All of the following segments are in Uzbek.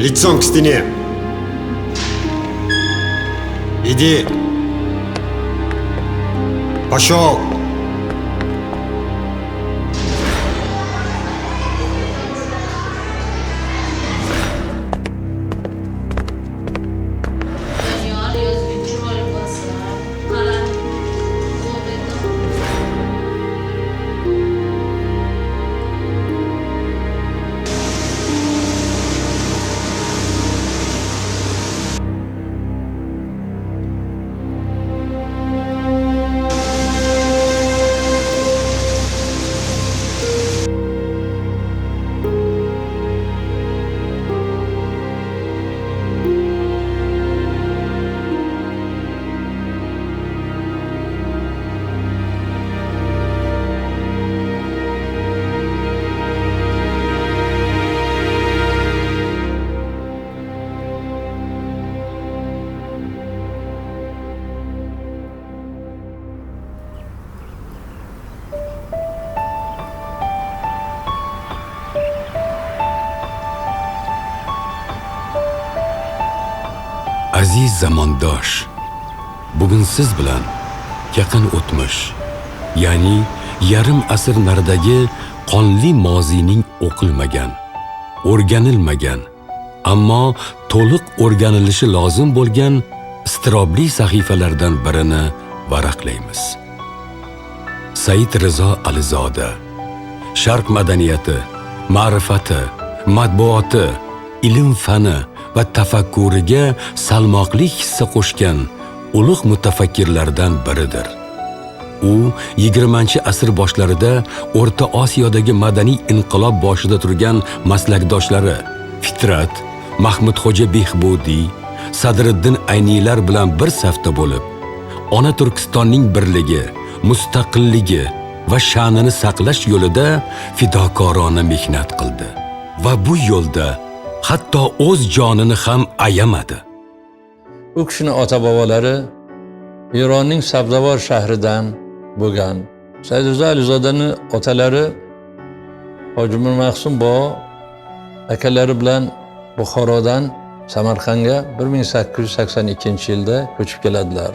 Лицом к стене. Иди. Пошел. Aziz zamondosh, bugun siz bilan yaqin o'tmish, ya'ni yarim asr naridagi qonli mozining o'qilmagan, o'rganilmagan, ammo to'liq o'rganilishi lozim bo'lgan iztirobli sahifalardan birini varaqlaymiz. Said Rizo Alizoda Sharq madaniyati, ma'rifati, matbuoti, ilm fani va tafakkuriga salmoqli hissa qo'shgan ulug' mutafakkirlardan biridir. U 20-asr boshlarida O'rta Osiyodagi madaniy inqilob boshida turgan maslakdoshlari Fitrat, Mahmudxo'ja Behbudiy, Sadriddin Ayniylar bilan bir safda bo'lib, ona Turkistonning birligi, mustaqilligi va sha'nini saqlash yo'lida fidokorona mehnat qildi va bu yo'lda hatto o'z jonini ham ayamadi. U kishining ota-bobolari Eronning Sabzavor shahridan bo'lgan. Said Rizo Alizodaning otalari Hoji Mirmahsum Bog' akalari bilan Buxorodan Samarqandga 1882-yilda ko'chib keladilar.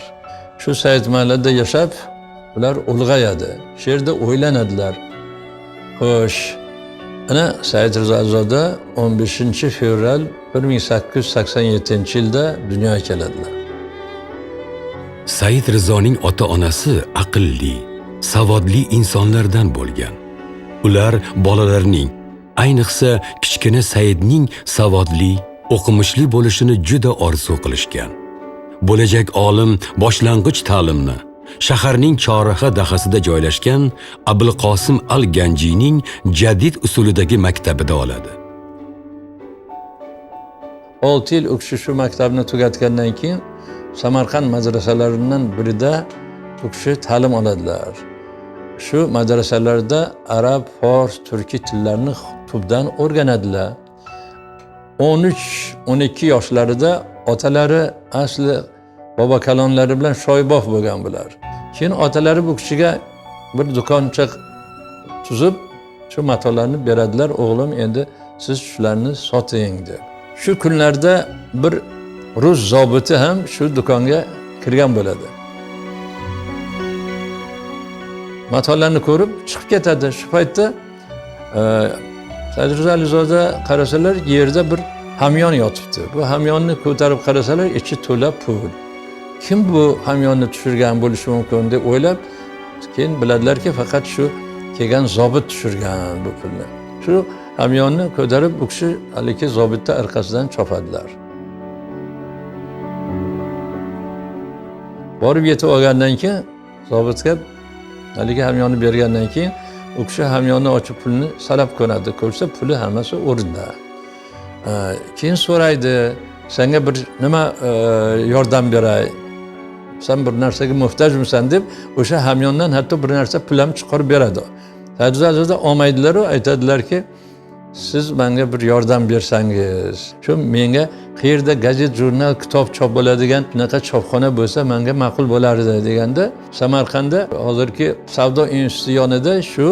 Shu Said mahallada yashab, ular ulg'ayadi. Shu yerda o'ylanadilar. Xo'sh, ana Said Rizo Alizoda 15-fevral 1887-yilda dunyoga keladilar. Said Rizoning ota-onasi aqlli, savodli insonlardan bo'lgan. Ular bolalarning, ayniqsa kichkina Saidning savodli, o'qimishli bo'lishini juda orzu qilishgan. Bo'lajak olim boshlang'ich ta'limni shaharning Chorraha dahasida joylashgan Abulqosim al-Ganjiyning jadid usulidagi maktabida oladi. 6 yil o'qishi shu maktabni tugatgandan keyin Samarqand madrasalaridan birida o'qishi ta'lim oladilar. Shu madrasalarda arab, fors, turkiy tillarni tubdan o'rganadilar. 13-12 yoshlarida otalari asli bobo kalonlari bilan shoybof bo'lgan bular. Keyin otalari bu kishiga bir do'koncha tuzib, shu matolarni beradilar, o'g'lim endi siz shularni soting deb. Shu kunlarda bir rus zobiti ham shu do'konga kirgan bo'ladi. Matolarni ko'rib chiqib ketadi. Shu paytda Said Rizo Alizoda qarasalar yerda bir hamyon yotibdi. Bu hamyonni ko'tarib qarasalar ichi to'la pul. Kim bu hamyonni tushirgan bo'lishi mumkin deb o'ylab, keyin biladilarki faqat shu kelgan zobit tushirgan bu pulni. Shu hamyonni ko'tarib bu kishi haligi zobitni orqasidan chopadilar. Borib yetib olgandan keyin zobitga haligi hamyonni bergandan keyin u kishi hamyonni ochib pulni sanab ko'radi. Ko'rsa puli hammasi o'rinda. Keyin so'raydi, senga bir nima yordam beray? Sen bir narsaga muhtojmisan deb o'sha hamyondan hatto bir narsa pul ham chiqarib beradi. Said Rizo Alizoda olmaydilar u, aytadilarki, siz menga bir yordam bersangiz, shu menga qayerda gazet, jurnal, kitob chop bo'ladigan bunaqa chopxona bo'lsa menga ma'qul bo'lardi deganda, Samarqandda hozirgi savdo instituti yonida shu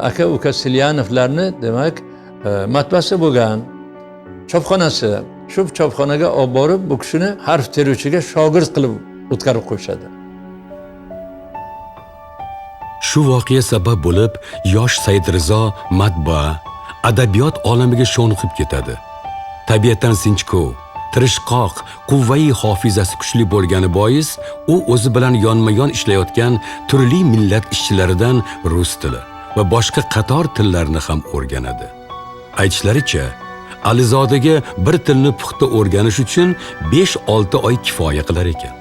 aka-uka Silyanovlarni demak matbasi bo'lgan. chopxonasi. Shu chopxonaga olib borib, bu kishini harf teruvchiga shogird qilib o'tkazib qo'yishadi. Shu voqea sabab bo'lib, yosh Saidrizo matbaa, adabiyot olamiga sho'ng'ib ketadi. Tabiatan sinchkov, tirishqoq, quvvai hofizasi kuchli bo'lgani bois, u o'zi bilan yonma-yon ishlayotgan turli millat ishchilaridan rus tili va boshqa qator tillarni ham o'rganadi. Aytishlaricha, Alizodaga bir tilni puxta o'rganish uchun 5-6 oy kifoya qilar ekan.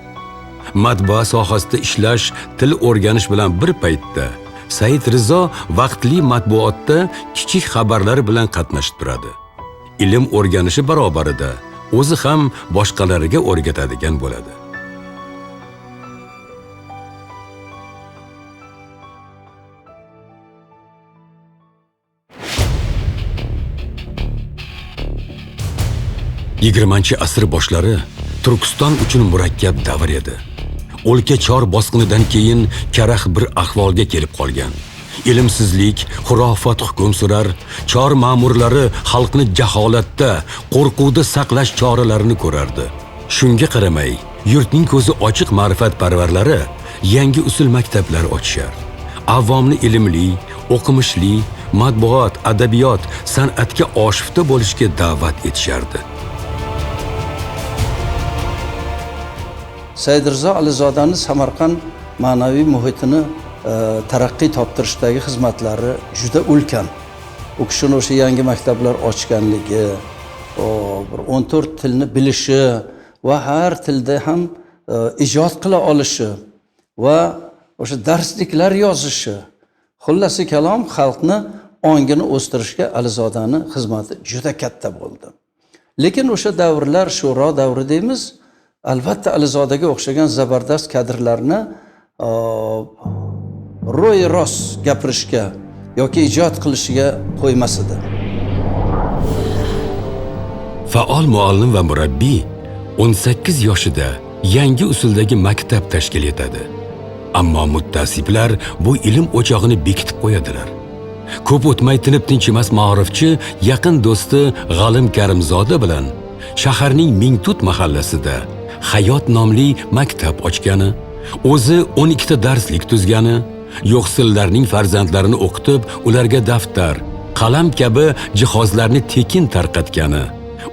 Matbaa sohasida ishlash, til o'rganish bilan bir paytda Said Rizo vaqtli matbuotda kichik xabarlar bilan qatnashib turadi. Ilm o'rganishi barobarida o'zi ham boshqalarga o'rgatadigan bo'ladi. Yigirmanchi asr boshlari Turkiston uchun murakkab davr edi. O'lka chor bosqinidan keyin karaxt bir ahvolga kelib qolgan. Ilmsizlik, xurofot hukm surar, chor ma'murlari xalqni jaholatda, qo'rquvda saqlash choralarini ko'rardi. Shunga qaramay, yurtning ko'zi ochiq ma'rifatparvarlari yangi usul maktablar ochishar. Avomni ilmli, o'qimishli, matbuot, adabiyot, san'atga oshifta bo'lishga da'vat etishardi. Saidrizo Alizodani Samarqand ma'naviy muhitini taraqqiy toptirishdagi xizmatlari juda ulkan. U kishining o'sha yangi maktablar ochganligi, bir 14 tilni bilishi va har tilda ham ijod qila olishi va o'sha darsliklar yozishi. Xullasi kalom xalqni ongini o'stirishga Alizodani xizmati juda katta bo'ldi. Lekin o'sha davrlar Shuro davri deymiz. Albatta Alizodaga o'xshagan zabardast kadrlarni ro'y rost gapirishga yoki ijod qilishiga qo'ymas edi. Faol muallim va murabbiy 18 yoshida yangi usuldagi maktab tashkil etadi. Ammo muttasiblar bu ilm o'chog'ini bekitib qo'yadilar. Ko'p o'tmay tinib tinchimas ma'rifchi yaqin do'sti G'alim Karimzoda bilan shaharning Mingtut mahallasida Hayot nomli maktab ochgani, o'zi 12 ta darslik tuzgani, yo'qsillarning farzandlarini o'qitib, ularga daftar, qalam kabi jihozlarni tekin tarqatgani,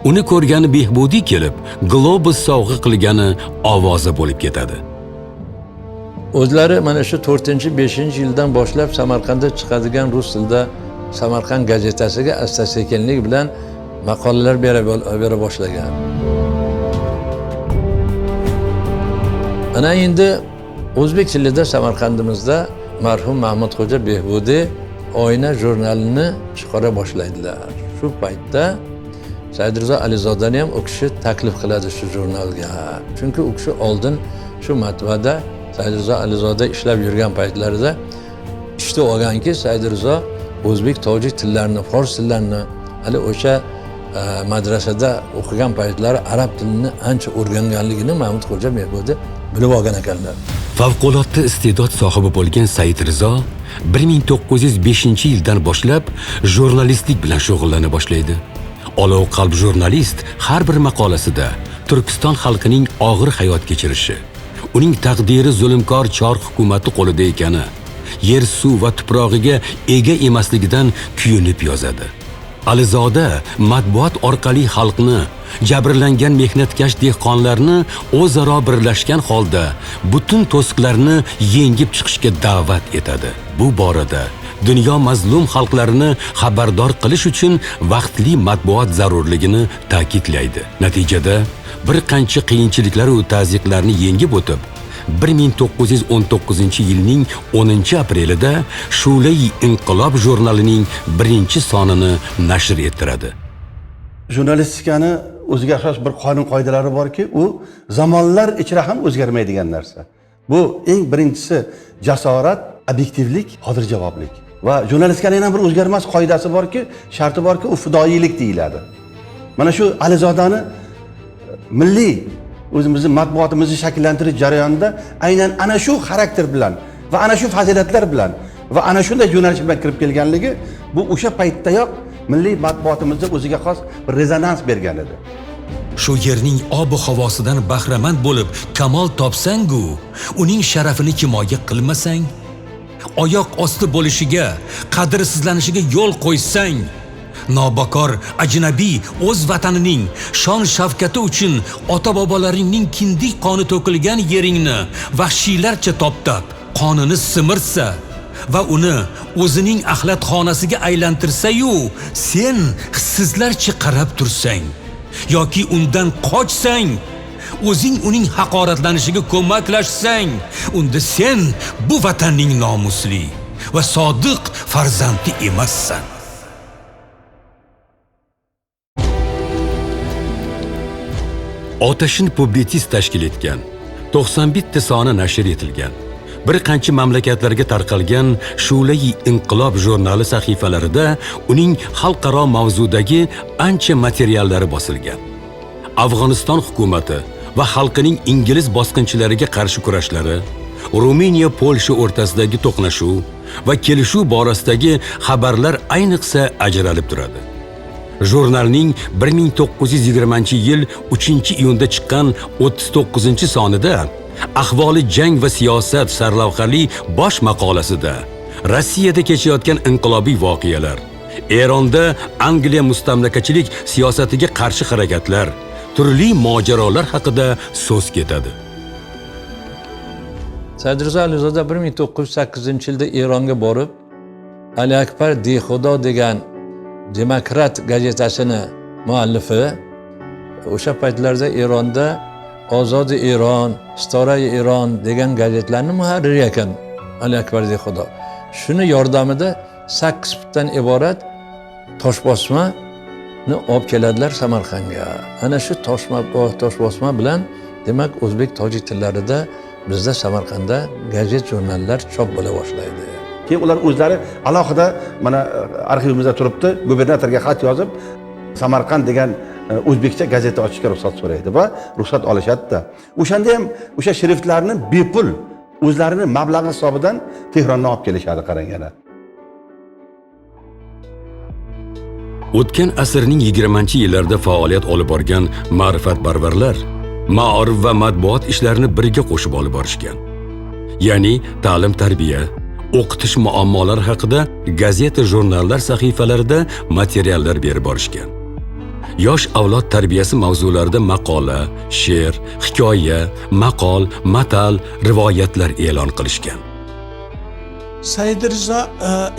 uni ko'rgani Behbudiy kelib, globus sovg'a qilgani ovoza bo'lib ketadi. O'zlari mana shu 4-5-yildan boshlab Samarqandda chiqadigan rus tilida Samarqand gazetasiga asta-sekinlik bilan maqolalar bera boshlagan. Ana endi o'zbek tilida Samarqandimizda marhum Mahmudxo'ja Behbudiy Oyna jurnalini chiqara boshlaydilar. Shu paytda Saidrizo Alizodani ham u kishi taklif qiladi shu jurnalga. Chunki u kishi oldin shu matbada Saidrizo Alizoda ishlab yurgan paytlarida eshitib olganki, Saidrizo o'zbek, tojik tillarini, fors tillarini, hali o'sha madrasada o'qigan paytlari arab tilini ancha o'rganganligini Mahmudxo'ja Behbudiy bilib olgan ekanlar. Favqulodda iste'dod sohibi bo'lgan Saidrizo 1905-yildan boshlab jurnalistlik bilan shug'ullana boshlaydi. Olov qalb jurnalist har bir maqolasida Turkiston xalqining og'ir hayot kechirishi, uning taqdiri zulmkor chor hukumati qo'lida ekani, yer, suv va tuprog'iga ega emasligidan kuyunib yozadi. Alizoda matbuot orqali xalqni, jabrlangan mehnatkash dehqonlarni o'zaro birlashgan holda butun to'siqlarni yengib chiqishga da'vat etadi. Bu borada dunyo mazlum xalqlarini xabardor qilish uchun vaqtli matbuot zarurligini ta'kidlaydi. Natijada bir qancha qiyinchiliklar va tazyiqlarni yengib o'tib, 1919-yilning 10-aprelida Shulai Inqilob jurnalining 1-sonini nashr ettiradi. Jurnalistikani o'ziga xos bir qonun qoidalari borki, u zamonlar ichida ham o'zgarmaydigan narsa. Bu eng birinchisi jasorat, obyektivlik, hozirjavoblik. Va jurnalistikaning ham bir o'zgarmas qoidasi borki, sharti borki, u fidoyilik deyiladi. Mana shu Alizodani milliy o'zimizni matbuotimizni shakllantirish jarayonida aynan ana shu xarakter bilan va ana shu fazilatlar bilan va ana shunday yo'nalish bilan kirib kelganligi bu o'sha paytdayoq milliy matbuotimizda o'ziga xos bir rezonans bergan edi. Shu yerning ob-havosidan bahramand bo'lib kamol topsang-ku, uning sharafini kimoga qilmasang, oyoq osti bo'lishiga, qadrsizlanishiga yo'l qo'ysang, nobakor ajnabiy o'z vatanining shon shavkati uchun ota-bobolaringning kindik qoni to'kilgan yeringni vahshiylarcha toptab, qonini simirsa va uni o'zining axlatxonasiga aylantirsa-yu, sen hissizlarcha qarab tursang yoki undan qochsang, o'zing uning haqoratlanishiga ko'maklashsang, unda sen bu vatanning nomusli va sodiq farzandi emassan. Otashin publitsist tashkil etgan, 91 ta soni nashr etilgan, bir qancha mamlakatlarga tarqalgan Shu'la-i Inqilob jurnali sahifalarida uning xalqaro mavzudagi ancha materiallari bosilgan. Afg'oniston hukumati va xalqining ingliz bosqinchilariga qarshi kurashlari, Ruminiya Polsha o'rtasidagi to'qnashuv va kelishuv borasidagi xabarlar ayniqsa ajralib turadi. Jurnalning 1920-yil 3-iyunda chiqqan 39-sonida ahvoli jang va siyosat sarlavhali bosh maqolasida Rossiyada kechayotgan inqilobiy voqealar, Eronda Angliya mustamlakachilik siyosatiga qarshi harakatlar, turli mojarolar haqida so'z ketadi. Said Rizo Alizoda 1908-yilda Eronga borib, Ali Akbar Dexudo degan Demokrat gazetasini muallifi, o'sha paytlarda Eronda Ozodi Eron, Storay Eron degan gazetlarni muharriri ekan Ali Akbar Dexudo. Shuni yordamida 8 bitdan iborat toshbosmani olib keladilar Samarqandga. Ana shu toshbosma bilan demak o'zbek tojik tillarida bizda Samarqandda gazet jurnallar chop bo'la boshlaydi. Keyin ular o'zlari alohida mana arxivimizda turibdi, gubernatorga xat yozib, Samarqand degan o'zbekcha gazeta ochishga ruxsat so'raydi va ruxsat olishadi-da. O'shanda ham o'sha shriftlarni bepul o'zlarini mablag'i hisobidan Tehrondan olib kelishadi, qarang yana. O'tgan asrning 20-yillarida faoliyat olib borgan ma'rifatparvarlar ma'rif va matbuot ishlarini birga qo'shib olib borishgan. Ya'ni ta'lim-tarbiya, o'qitish muammolari haqida gazeta, jurnallar sahifalarida materiallar berib borishgan. Yosh avlod tarbiyasi mavzularida maqola, she'r, hikoya, maqol, matal, rivoyatlar e'lon qilishgan. Said Rizo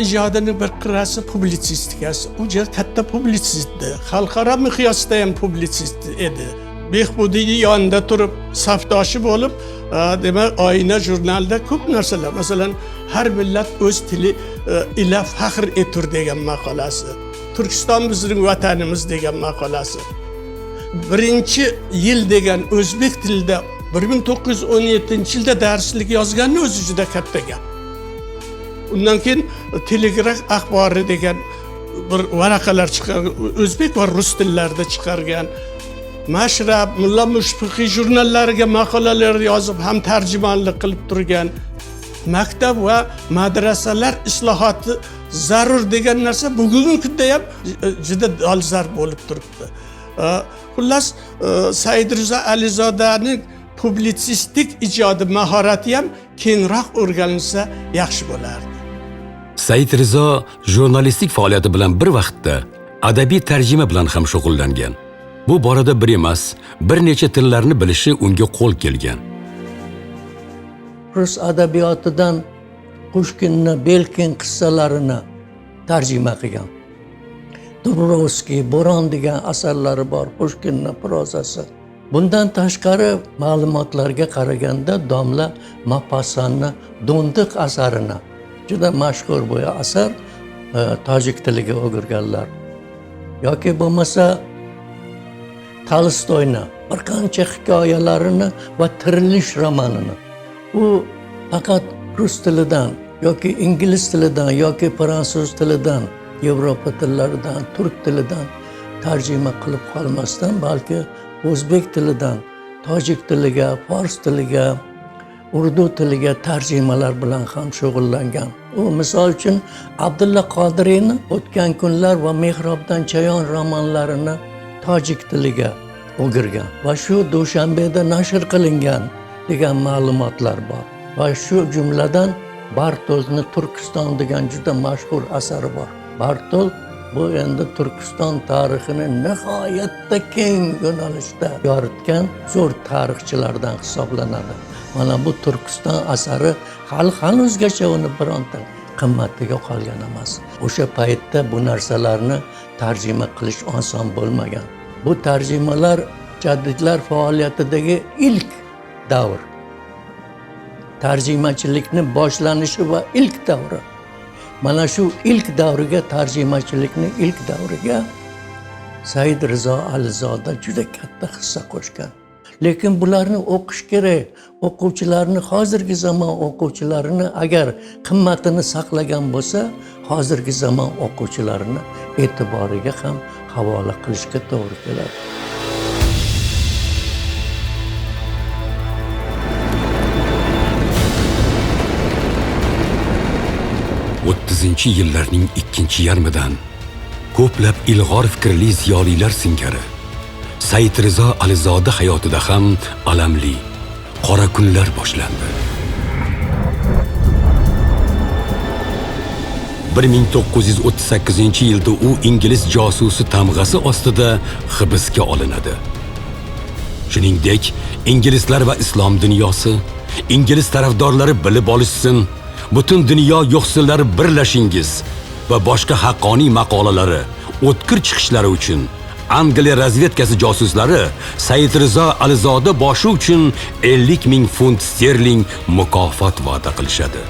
ijodining bir qirrasi publitsistikasi. U juda katta publitsistdi. Xalqaro miqyosda ham publitsist edi. Behbudiy yonida turib, safdoshi bo'lib, demak, Oyna jurnalida ko'p narsalar, masalan, har millat o'z tili ila faxr etur degan maqolasi. Turkiston bizning vatanimiz degan maqolasi. Birinchi yil degan o'zbek tilida 1917-yilda darslik yozganni o'zi juda katta gap. Undan keyin Telegraf axbori degan bir varaqalar chiqargan, o'zbek va rus tillarida chiqargan. Mashrab, Mulla Mushfiqiy jurnallariga maqolalar yozib, ham tarjimonlik qilib turgan. Maktab va madrasalar islohoti zarur degan narsa bugungi kunda ham juda dolzarb bo'lib turibdi. Xullas, Said Rizo Alizodaning publitsistik ijodi mahorati ham kengroq o'rganilsa yaxshi bo'lardi. Said Rizo jurnalistik faoliyati bilan bir vaqtda adabiy tarjima bilan ham shug'ullangan. Bu borada bir emas, bir necha tillarni bilishi unga qo'l kelgan. Rus adabiyotidan Pushkinni, Belkin qissalarini tarjima qilgan. Dubrovskiy, Bo'ron degan asarlari bor, Pushkinning prozasi. Bundan tashqari ma'lumotlarga qaraganda domla Mopassanni Do'ndiq asarini, juda mashhur bu asar, tojik tiliga o'girganlar. Yoki bo'lmasa Tolstoyni bir qancha hikoyalarini va Tirilish romanini. U faqat rus tilidan yoki ingliz tilidan yoki fransuz tilidan, Yevropa tillaridan, turk tilidan tarjima qilib qolmasdan, balki o'zbek tilidan tojik tiliga, fors tiliga urdu tiliga tarjimalar bilan ham shug'ullangan. U misol uchun Abdulla Qodiriyni O'tgan kunlar va Mehrobdan chayon romanlarini tojik tiliga o'girgan va shu Dushanbeda nashr qilingan degan ma'lumotlar bor. Va shu jumladan Bartolni Turkiston degan juda mashhur asari bor. Bartol bu endi Turkiston tarixini nihoyatda keng yo'nalishda yoritgan zo'r tarixchilardan hisoblanadi. Mana bu Turkiston asari hali hanuzgacha uni bironta qimmatiga qolgan emas. O'sha paytda bu narsalarni tarjima qilish oson bo'lmagan. Bu tarjimalar jadidlar faoliyatidagi ilk davr. Tarjimachilikni boshlanishi va ilk davri. Mana shu ilk davriga, tarjimachilikni ilk davriga Said Rizo Alizoda juda katta hissa qo'shgan. Lekin bularni o'qish kerak. O'quvchilarni, hozirgi zamon o'quvchilarini agar qimmatini saqlagan bo'lsa, hozirgi zamon o'quvchilarini e'tiboriga ham havola qilishga to'g'ri keladi. 30-yillarning ikkinchi yarmidan ko'plab ilg'or fikrli ziyolilar singari Said Rizo Alizoda hayotida ham alamli qora kunlar boshlandi. 1938-yilda u ingliz josusi tamg'asi ostida hibsga olinadi. Shuningdek, inglizlar va islom dunyosi, ingliz tarafdorlari bilib olishsin, butun dunyo yo'qsillar birlashingiz va boshqa haqqoniy maqolalari, o'tkir chiqishlari uchun Angliya razvedkasi josuslari Said Rizo Alizoda boshi uchun 50,000 funt sterling mukofot va'da qilishadi.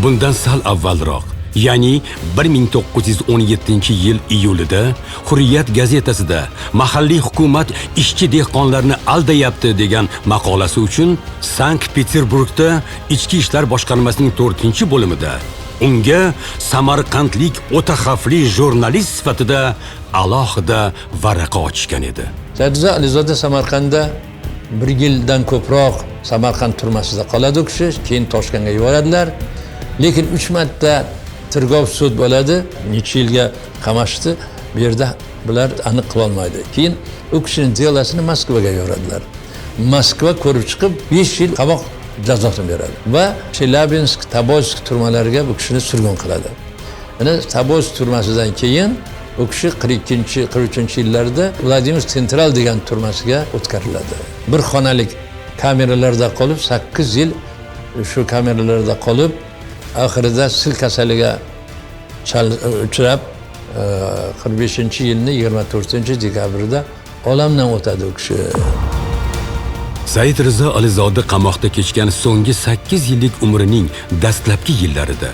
Bundan sal avvalroq, ya'ni 1917-yil iyulida Hurriyat gazetasida mahalliy hukumat ishchi dehqonlarni aldayapti degan maqolasi uchun Sankt-Peterburgda Ichki ishlar boshqarmasining 4-bo'limida unga samarqandlik o'ta xavfli jurnalist sifatida alohida varaqa ochishgan edi. Said Rizo Alizoda Samarqandda 1 yildan ko'proq Samarqand turmasida qoladi u kishi, keyin Toshkentga yuboradilar. Lekin 3 marta Tirgov sud bo'ladi, necha yilga qamashdi. Bu yerda bular aniq qila olmaydi. Keyin u kishining delasini Moskvaga yuboradilar. Moskva ko'rib chiqib 5 yil qamoq jazosini beradi va Chelyabinsk, Tobolsk turmalariga bu kishini surgun qiladi. Yana Tobolsk turmasidan keyin u kishi 42-43-yillarda Vladimir Central degan turmasiga o'tkariladi. Bir xonalik kameralarda qolib 8 yil shu kameralarda qolib, oxirida sil kasaliga uchrab 45-yilning 24-dekabrida olamdan o'tadi u kishi. Said Rizo Alizoda qamoqda kechgan so'nggi 8 yillik umrining dastlabki yillarida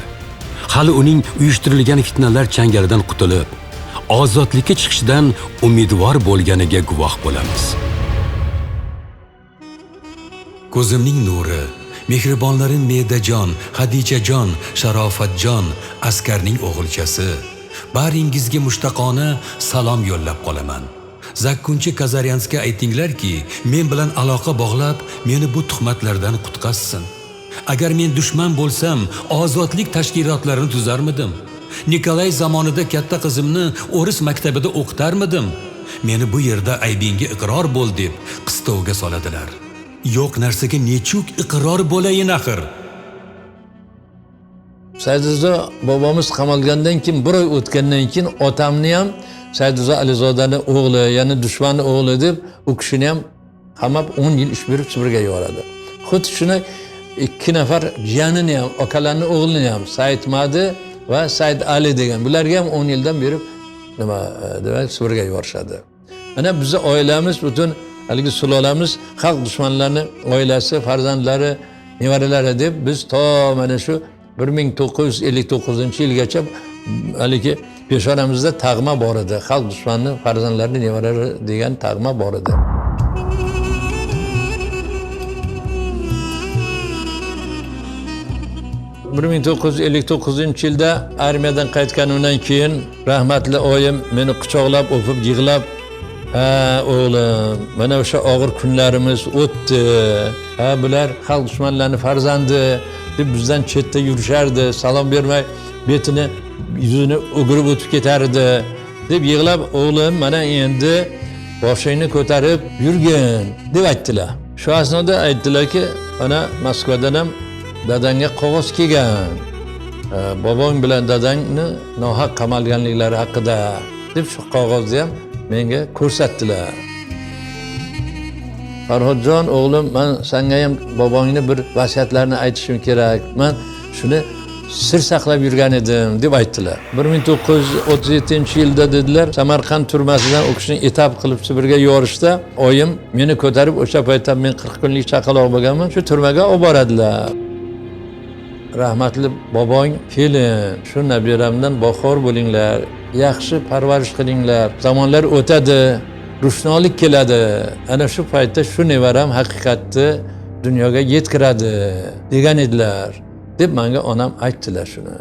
hali uning uyushtirilgan fitnalar changalidan qutulib, ozodlikka chiqishdan umidvor bo'lganiga guvoh bo'lamiz. Ko'zimning nuri, mehribonlarim Medajon, Hadichajon, Sharofatjon, askarning o'g'ilchasi. Baringizga mushtaqona salom yo'llab qolaman. Zakkunchi Kazaryanskka aytinglarki, men bilan aloqa bog'lab, meni bu tuhmatlardan qutqazsin. Agar men dushman bo'lsam, ozodlik tashkilotlarini tuzarmidim. Nikolay zamonida katta qizimni o'ris maktabida o'qitarmidim. Meni bu yerda aybingga iqror bo'l deb qistovga soladilar. Yo'q narsaga nechuk iqror bo'layin axir. Said Rizo bobomiz qamalgandan keyin, bir oy o'tgandan keyin otamni ham Said Rizo Alizodani o'g'li, ya'ni dushmani o'g'li deb u kishini ham qamab 10 yil ish berib Sibirga yuboradi. Xuddi shuni 2 nafar jiyanini ham, akalarning o'g'lini ham, Said Madi va Said Ali degan, bularga ham 10 yildan berib demak Sibirga yuborishadi. Mana bizning oilamiz, butun haligi sulolamiz xalq dushmanlarini oilasi, farzandlari, nevaralari deb biz to mana shu 1959-yilgacha haligi peshoramizda tag'ma bor edi. Xalq dushmanini farzandlarini, nevaralari degan tag'ma bor edi. ...1959-yilda armiyadan qaytganimdan keyin rahmatli oyim meni quchoqlab, o'pib, yig'lab Ha o'g'lim, mana o'sha og'ir kunlarimiz o'tdi. Ha bular xalq dushmanlarining farzandi deb bizdan chetda yurishardi, salom bermay betini, yuzini o'girib o'tib ketardi deb yig'lab, o'g'lim mana endi boshingni ko'tarib yurgin deb aytdilar. Shu asnoda aytdilarki, mana Moskvadan ham dadangga qog'oz kelgan. Bobong bilan dadangni nohaq qamalganliklari haqida deb shu qog'ozni ham menga ko'rsatdilar. Farhodjon o'g'lim, men senga ham bobongni bir vasiyatlarini aytishim kerak. Men shuni sir saqlab yurgan edim deb aytdilar. 1937-yilda dedilar, Samarqand turmasidan u kishini etap qilib Sibirga yuborishda oyim meni ko'tarib o'sha paytda men 40 kunlik chaqaloq bo'lganman, shu turmaga olib boradilar. Rahmatli bobong, kelin, shu nabiramdan baxor bo'linglar, yaxshi parvarish qilinglar. Zamonlar o'tadi, ro'shnolik keladi. Ana shu paytda shu nevaram haqiqatni dunyoga yetkiradi degan edilar deb menga onam aytdilar shuni.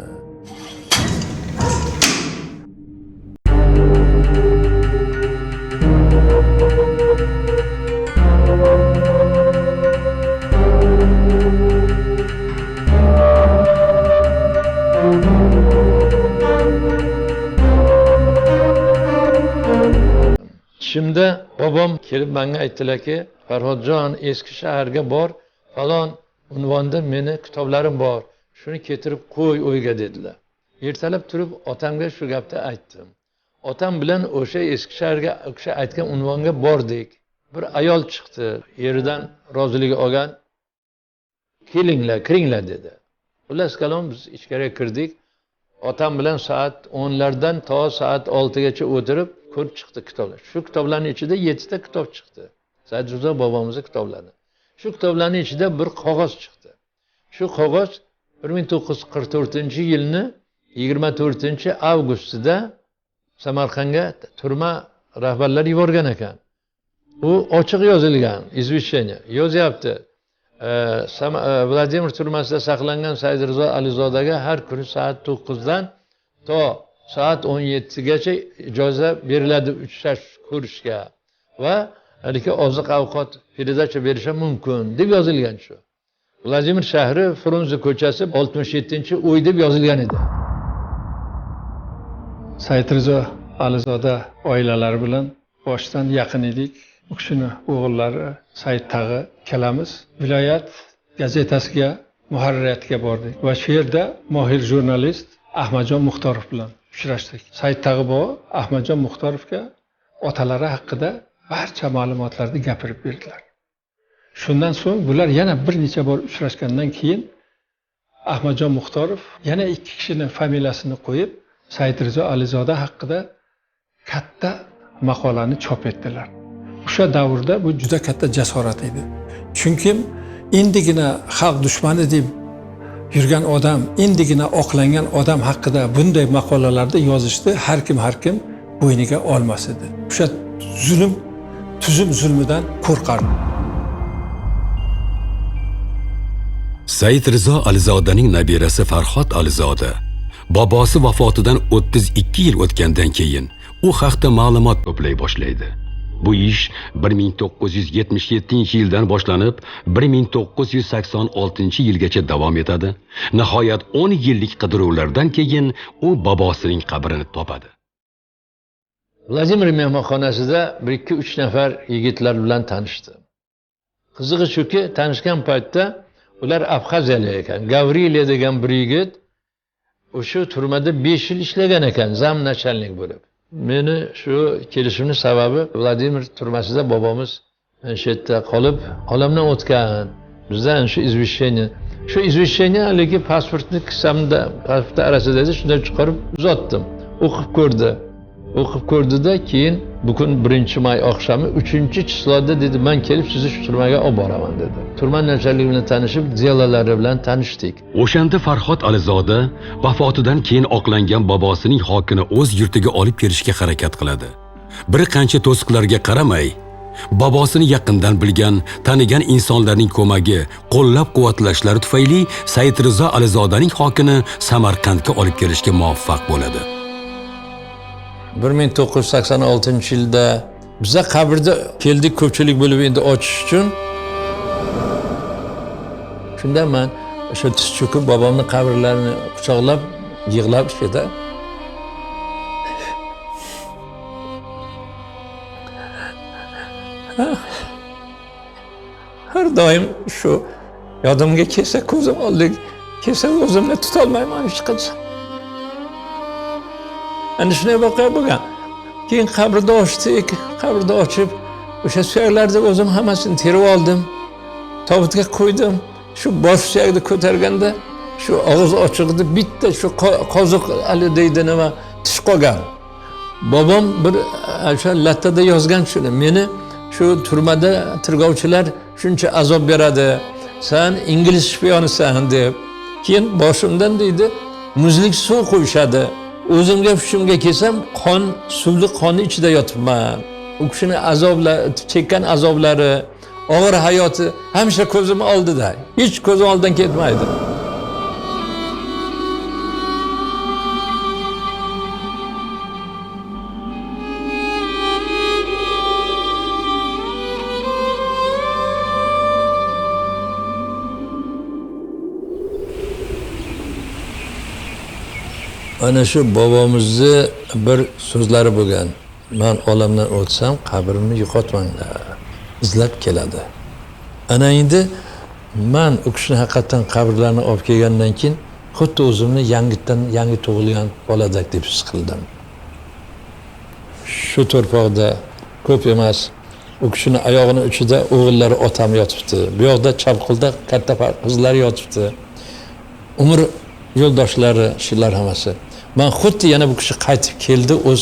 Şimdi babam kelib menga aytdilarki, Farhodjon, eski shaharga bor, falon unvonda meni kitoblarim bor, shuni keltirib qo'y o'yga dedilar. Ertalab turib otamga shu gapni aytdim. Otam bilan o'sha eski shaharga o'sha aytgan unvonga bordik. Bir ayol chiqdi, eridan roziligi olgan. Kelinglar, kiringlar dedi. Xullas kalom biz ichkariga kirdik. Otam bilan soat 10lardan to soat 6gacha o'tirib ko'rib chiqdi kitoblar. Shu kitoblarning ichida 7 ta kitob chiqdi. Said Rizo bobomizning kitoblari. Shu kitoblarning ichida bir qog'oz chiqdi. Shu qog'oz 1944-yilni 24-avgustida Samarqandga turma rahbarlari yuborgan ekan. U ochiq yozilgan, izvishcheniya. Yozyapti. Vladimir turmasida saqlangan Said Rizo Alizodaga har kuni soat 9dan to soat 17gacha ijozat beriladi uchrash ko'rishga va haligi oziq ovqat peredacha berish mumkin deb yozilgan shu. Vladimir shahri, Frunze ko'chasi 67-uy deb yozilgan edi. Said Rizo Alizoda oilalari bilan boshdan yaqin edik. U kishini o'g'illari Said Tag'i kelamiz. Viloyat gazetasiga muharririyatga bordik va shu yerda mohir jurnalist Ahmadjon Muxtorov bilan uchrashdik. Said Tag'i bobo Ahmadjon Muxtorovga otalari haqida barcha ma'lumotlarni gapirib berdilar. Shundan so'ng bular yana bir necha bor uchrashgandan keyin Ahmadjon Muxtorov yana ikki kishining familiyasini qo'yib Said Rizo Alizoda haqida katta maqolani chop etdilar. O'sha davrda bu juda katta jasorat edi. Chunki endigina xalq dushmani deb yurgan odam, endigina oqlangan odam haqida bunday maqolalarda yozishni har kim bo'yniga olmas edi. O'sha tuzum zulmidan qo'rqardi. Said Rizo Alizodaning nabirasi Farhod Alizoda bobosi vafotidan 32 yil o'tgandan keyin u haqda ma'lumot to'play boshlaydi. Bu ish 1977-yildan boshlanib 1986-yilgacha davom etadi. Nihoyat 10 yillik qidiruvlardan keyin u bobosining qabrini topadi. Vladimir mehmonxonasida 1-2-3 nafar yigitlar bilan tanishdi. Qizig'i shuki, tanishgan paytda ular Abxaziyalik ekan. Gavriliya degan bir yigit o'sha turmada 5 yil ishlagan ekan, zam nachalnik bo'lib. Meni shu kelishimning sababi Vladimir turmasida bobomiz shu yerda qolib, olamdan o'tgan. Bizdan shu izvishcheniya. Shu izvishcheniya haligi pasportni qissamda, pasport arasida edi, shunday chiqarib uzatdim. O'qib ko'rdida keyin bugun 1-may oqshami 3-chisloda dedi, men kelib sizni shu turmaga olib boraman dedi. Turma nachalnigi bilan tanishib, ziyolalari bilan tanishdik. O'shanda Farhod Alizoda vafotidan keyin oqlangan bobosining hokini o'z yurtiga olib kelishga harakat qiladi. Bir qancha to'siqlarga qaramay, bobosini yaqindan bilgan, tanigan insonlarning ko'magi, qo'llab-quvvatlashlari tufayli Said Rizo Alizodaning hokini Samarqandga olib kelishga muvaffaq bo'ladi. 1986-yilda Biza qabrda keldik ko'pchilik bo'lib endi ochish uchun. Shunda men o'sha tiz cho'kib bobomning qabrlarini quchoqlab yig'lab ishida. Har doim shu yodimga kelsa ko'zim oldiga kelsa o'zimni tutolmayman hech qachon. Ana shunday voqea bo'lgan. Keyin qabrda ochdik, qabrda ochib, o'sha suyaklarni o'zim hammasini terib oldim. Tobutga qo'ydim. Shu bosh suyakni ko'targanda shu og'iz ochiqda bitta shu qoziq ali deydi nima tish qolgan. Bobom bir o'sha lattada yozgan shuni. Meni shu turmada tirgovchilar shuncha azob beradi. Sen ingliz shpiyonisan deb. Keyin boshimdan deydi, muzlik suv qo'yishadi. O'zimga hushimga kelsam, suvli qonni ichida yotibman. U kishini chekkan azoblari, og'ir hayoti hamisha ko'zim oldida. Hech ko'zim oldidan ketmaydi. Ana shu bobomizni bir so'zlari bo'lgan. Men olamdan o'tsam, qabrimni yo'qotmanglar. Izlab keladi. Ana endi men u kishini haqiqatan qabrlarini olib kelgandan keyin xuddi o'zimni yangi tug'ilgan boladek deb his qildim. Shu torpoqda ko'p emas, u kishini oyog'ini uchida o'g'illari otam yotibdi. Bu yoqda chap qo'lda katta qizlar yotibdi. Umr yo'ldoshlari shular hammasi. Men xuddi yana bu kishi qaytib keldi, o'z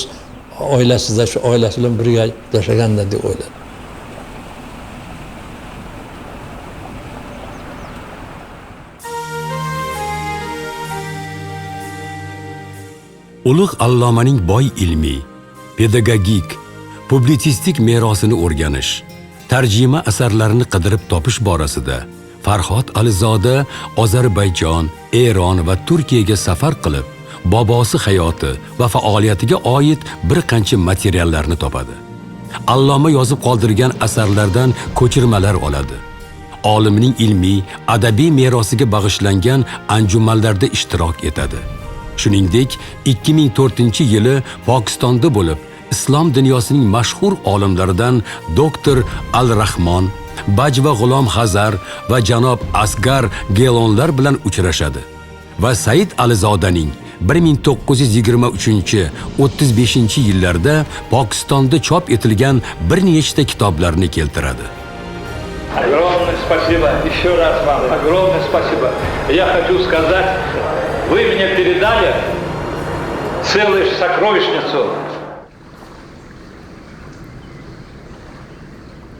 oilasida, shu oilasi bilan birga yashaganda deb o'yladim. Ulug' allomaning boy ilmiy, pedagogik, publitsistik merosini o'rganish, tarjima asarlarini qidirib topish borasida Farhod Alizoda Ozarbayjon, Eron va Turkiyaga safar qilib, bobosi hayoti va faoliyatiga oid bir qancha materiallarni topadi. Alloma yozib qoldirgan asarlardan ko'chirmalar oladi. Olimning ilmiy, adabiy merosiga bag'ishlangan anjumanlarda ishtirok etadi. Shuningdek, 2004-yili Pokistonda bo'lib, islom dunyosining mashhur olimlaridan Dr. Al-Rahmon, Bajva G'ulom Hazar va janob Asgar Gelonlar bilan uchrashadi va Said Alizodaning 1923-35 yillarda Pokistonda chop etilgan bir nechta kitoblarni keltiradi. Огромное спасибо, еще раз вам огромное спасибо. Я хочу сказать, вы мне передали целую сокровищницу.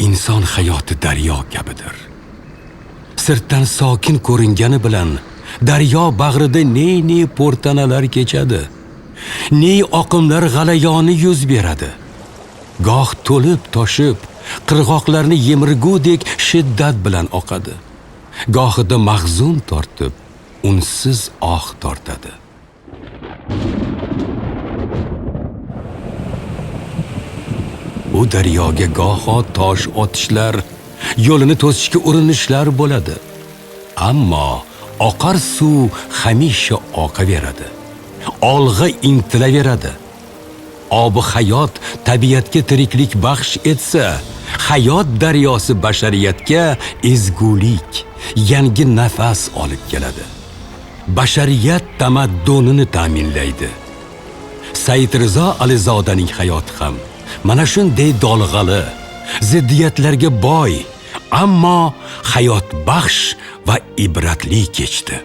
Inson hayoti daryo kabidir. Sirtdan sokin ko'ringani bilan daryo bag'rida ne po'rtanalar kechadi. Ne oqimlar g'alayoni yuz beradi. Goh to'lib toshib, qirg'oqlarni yemirgudek shiddat bilan oqadi. Gohida mahzun tortib, unsiz oh tortadi. Bu daryoga goho tosh otishlar, yo'lini to'sishga urinishlar bo'ladi. Ammo oqar suv hamisha oqaveradi. Olg'a intilaveradi. Obi hayot tabiatga tiriklik baxsh etsa, hayot daryosi bashariyatga ezgulik, yangi nafas olib keladi. Bashariyat tamaddunini ta'minlaydi. Said Rizo Alizodaning hayoti ham mana shunday dolg'ali, ziddiyatlarga boy, ammo hayot baxsh va ibratli kechdi.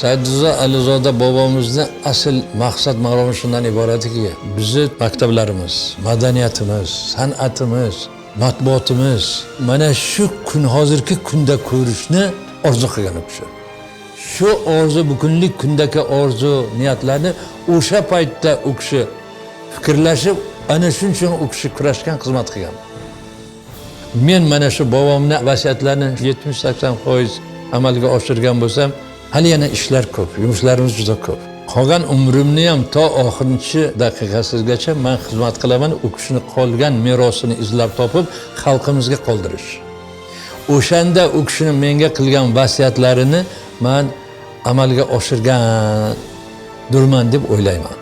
Said Rizo Alizoda bobomizni asl maqsad ma'nosi shundan iboratki, bizni maktablarimiz, madaniyatimiz, san'atimiz, matbuotimiz mana shu kun hozirgi kunda ko'rishni orzu qilgan u kishi. Shu orzu bugunlik kundagi orzu niyatlarni o'sha paytda u kishi fikrlashib, ana shuning uchun u kishi kurashgan, xizmat qilgan. men mana shu bobomni vasiyatlarini 70-80% amalga oshirgan bo'lsam, hali yana ishlar ko'p, yumushlarimiz juda ko'p. Qolgan umrimni ham to oxirgi daqiqasigacha men xizmat qilaman, u kishini qolgan merosini izlab topib xalqimizga qoldirish. O'shanda u kishini menga qilgan vasiyatlarini men amalga oshirgan durman deb o'ylayman.